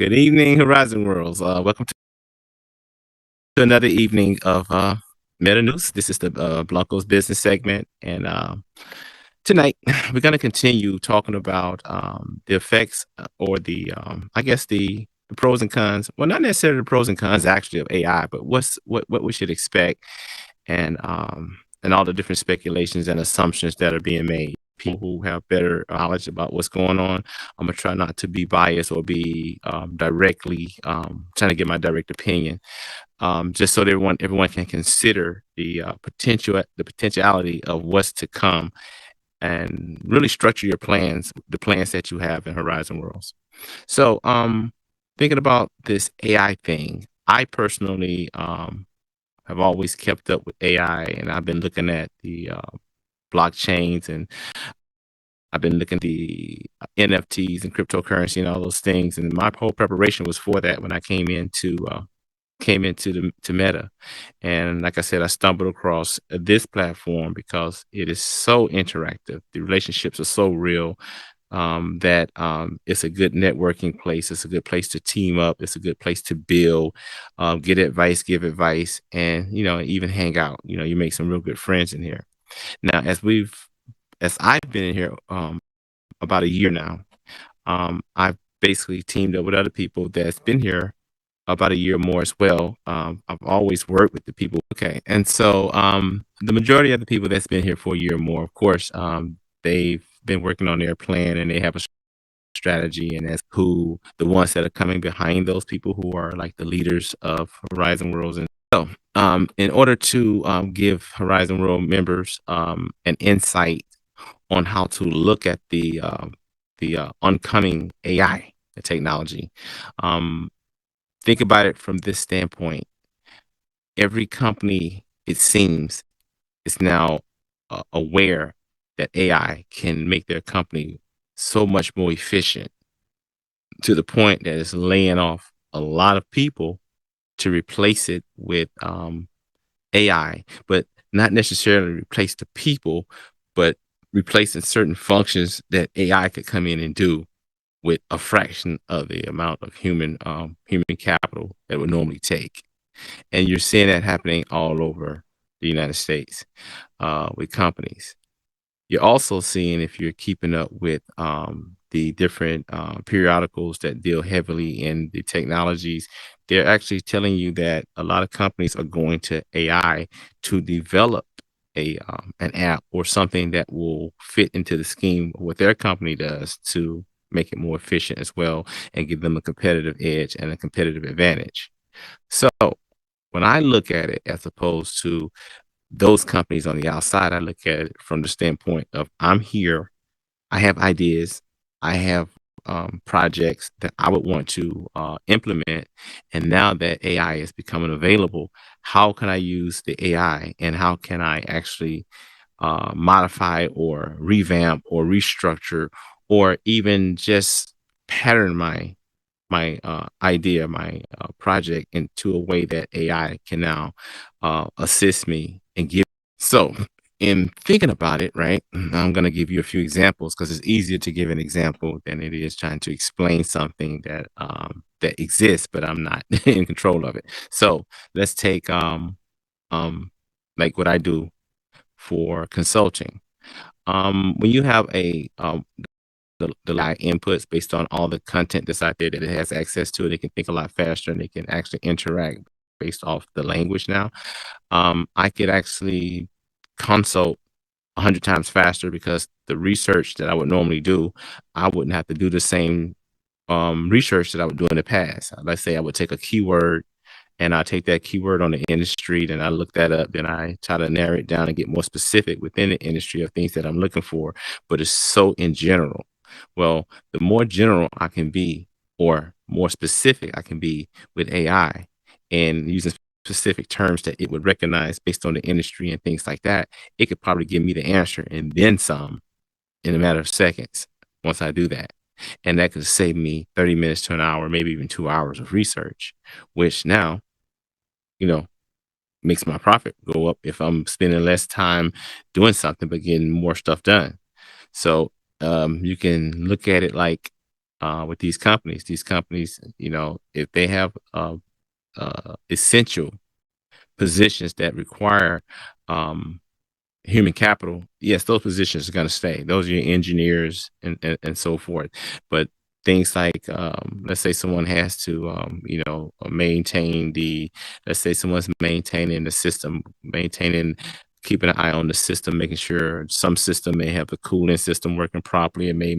Good evening, Horizon Worlds. Welcome to another evening of Meta News. This is the Blanco's business segment, and tonight we're going to continue talking about the effects or I guess the pros and cons. Well, not necessarily the pros and cons actually of AI, but what we should expect, and all the different speculations and assumptions that are being made. People who have better knowledge about what's going on. I'm gonna try not to be biased or be directly trying to get my direct opinion, just so that everyone can consider the potentiality of what's to come, and really structure your plans, the plans that you have in Horizon Worlds. So, thinking about this AI thing, I personally have always kept up with AI, and I've been looking at the blockchains, and I've been looking at the NFTs and cryptocurrency and all those things. And my whole preparation was for that when I came into the to Meta. And like I said, I stumbled across this platform because it is so interactive. The relationships are so real, that it's a good networking place. It's a good place to team up. It's a good place to build, get advice, give advice, and even hang out. You make some real good friends in here. Now, as I've been in here about a year now, I've basically teamed up with other people that's been here about a year more as well. I've always worked with the people. Okay. And so the majority of the people that's been here for a year or more, of course, they've been working on their plan and they have a strategy. And that's who the ones that are coming behind those people who are like the leaders of Horizon Worlds. And so, in order to give Horizon World members an insight on how to look at the oncoming AI technology, um, think about it from this standpoint. Every company, it seems, is now aware that AI can make their company so much more efficient, to the point that it's laying off a lot of people to replace it with AI, but not necessarily replace the people, but replacing certain functions that AI could come in and do with a fraction of the amount of human capital that would normally take. And you're seeing that happening all over the United States, with companies. You're also seeing, if you're keeping up with the different periodicals that deal heavily in the technologies, they're actually telling you that a lot of companies are going to AI to develop an app or something that will fit into the scheme of what their company does, to make it more efficient as well and give them a competitive edge and a competitive advantage. So when I look at it, as opposed to those companies on the outside, I look at it from the standpoint of, I'm here, I have ideas, I have projects that I would want to implement. And now that AI is becoming available, how can I use the AI, and how can I actually modify or revamp or restructure, or even just pattern my idea, my project into a way that AI can now assist me and give. So, in thinking about it, right, I'm going to give you a few examples because it's easier to give an example than it is trying to explain something that exists, but I'm not in control of it. So let's take um, like what I do for consulting. When you have the live inputs based on all the content that's out there that it has access to, it can think a lot faster and it can actually interact based off the language now. I could actually consult 100 times faster, because the research that I would normally do, I wouldn't have to do the same research that I would do in the past. Let's say I would take a keyword, and I take that keyword on the industry, then I look that up, then I try to narrow it down and get more specific within the industry of things that I'm looking for. But it's so in general. Well, the more general I can be, or more specific I can be with AI, and using specific terms that it would recognize based on the industry and things like that, it could probably give me the answer and then some in a matter of seconds once I do that. And that could save me 30 minutes to an hour, maybe even 2 hours of research, which now, you know, makes my profit go up if I'm spending less time doing something but getting more stuff done. So you can look at it like with these companies, if they have essential positions that require um, human capital, yes, those positions are going to stay. Those are your engineers and so forth. But things like, let's say someone has to, maintain let's say someone's maintaining the system, keeping an eye on the system, making sure some system may have the cooling system working properly. It may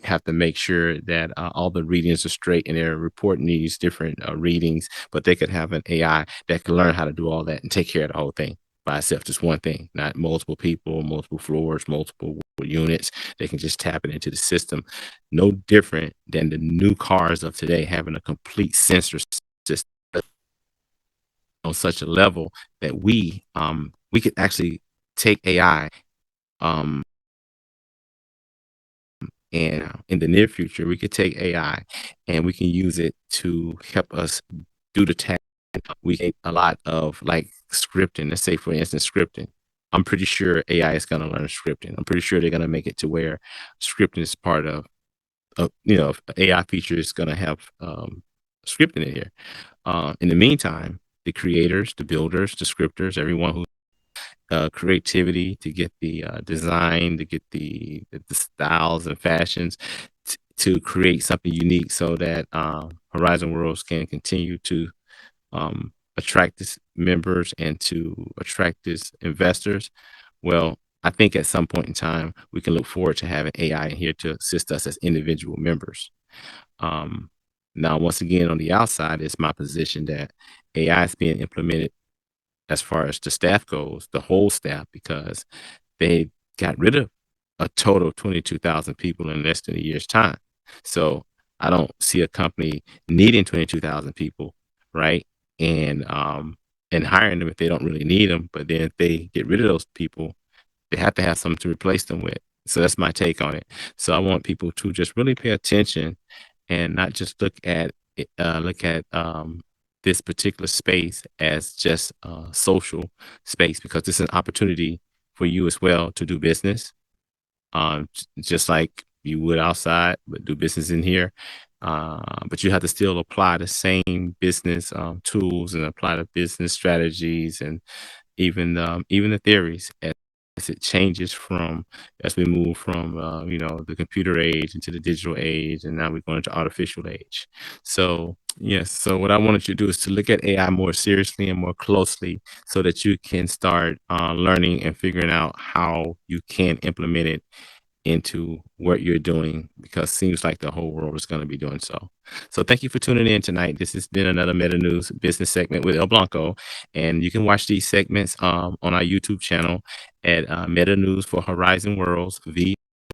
have to make sure that all the readings are straight and they're reporting these different readings, but they could have an AI that can learn how to do all that and take care of the whole thing by itself, just one thing, not multiple people, multiple floors, multiple units. They can just tap it into the system. No different than the new cars of today having a complete sensor system on such a level that we could actually take AI um and in the near future we could take AI and we can use it to help us do the task. We get a lot of like scripting. Let's say, for instance, scripting. I'm pretty sure AI is going to learn scripting. I'm pretty sure they're going to make it to where scripting is part of AI feature is going to have scripting in here. In the meantime, the creators, the builders, the scripters, everyone who creativity to get the design, to get the styles and fashions, to create something unique so that Horizon Worlds can continue to attract this members and to attract this investors. Well, I think at some point in time we can look forward to having AI in here to assist us as individual members. Um, Now, once again, on the outside, it's my position that AI is being implemented as far as the staff goes, the whole staff, because they got rid of a total of 22,000 people in less than a year's time. So I don't see a company needing 22,000 people, right? And hiring them if they don't really need them. But then if they get rid of those people, they have to have something to replace them with. So that's my take on it. So I want people to just really pay attention and not just look at this particular space as just a social space, because it's an opportunity for you as well to do business, just like you would outside, but do business in here. But you have to still apply the same business tools and apply the business strategies and even the theories as it changes from as we move from the computer age into the digital age, and now we're going into artificial age. So yes, so what I wanted you to do is to look at AI more seriously and more closely so that you can start learning and figuring out how you can implement it into what you're doing, because it seems like the whole world is going to be doing so. So thank you for tuning in tonight. This has been another Meta News business segment with El Blanco, and you can watch these segments on our YouTube channel at Meta News for Horizon Worlds V